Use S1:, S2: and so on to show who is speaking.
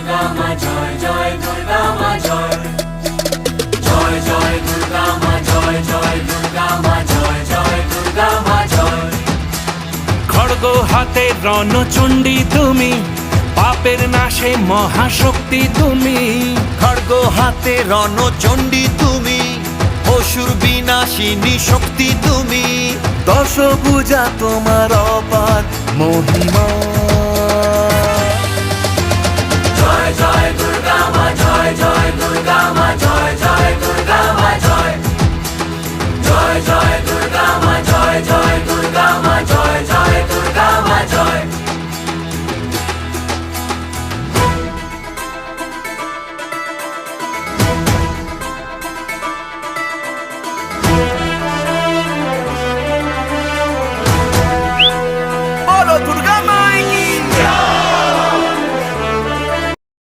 S1: দুর্গা মা জয় জয় দুর্গা মা জয় জয় জয় দুর্গা মা জয় জয় দুর্গা মা জয় জয় দুর্গা মা জয়।
S2: খড়গ হাতে রণচণ্ডী তুমি, পাপের নাশে মহাশক্তি তুমি।
S3: খড়গ হাতে রণচণ্ডী তুমি, অসুর বিনাশিনী শক্তি তুমি। দশভুজা তোমার অপার মহিমা।